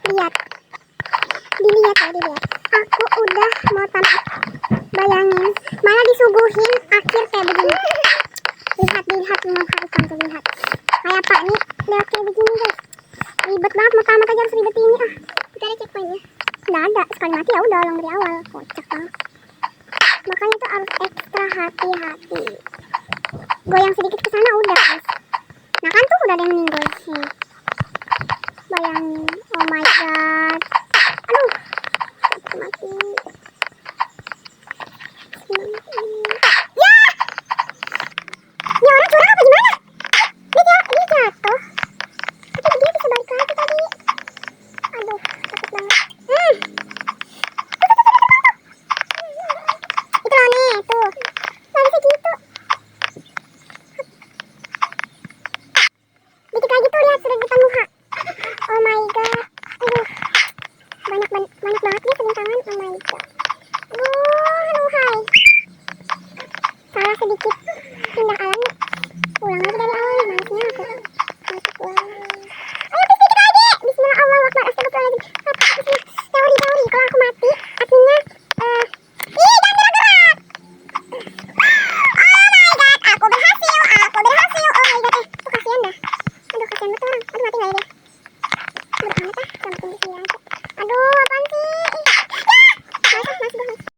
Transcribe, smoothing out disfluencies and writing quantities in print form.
Lihat. Dilihat ya, dilihat. Aku udah mau tamat. Bayangin, malah disuguhin akhir kayak begini. Lihat, dilihat muka ikan tuh, lihat. Kayak apa nih? Lihat kayak begini guys. Ribet banget, mau tamat aja harus ribet ini. Kita ada checkpointnya. Nggak ada, sekali mati ya udah ulang dari awal. Kocak banget. Makanya tuh harus ekstra hati-hati. Goyang sedikit ke sana udah guys. Nah kan tuh udah ada yang meninggal. Nih. Bayangin, oh my god. Aduh, mati. Ya! Ini orang curang apa gimana? Dia jatuh. Tapi dia bisa balik lagi tadi. Aduh, takut banget. Itu loh nih, tuh. Gak bisa gitu. Dikit lagi tuh, lihat sudah di depan muka. Oh my god. Aduh. Banyak banget dia sebentangan. Oh my god. Aduh, hai. Salah sedikit. Pindah alam.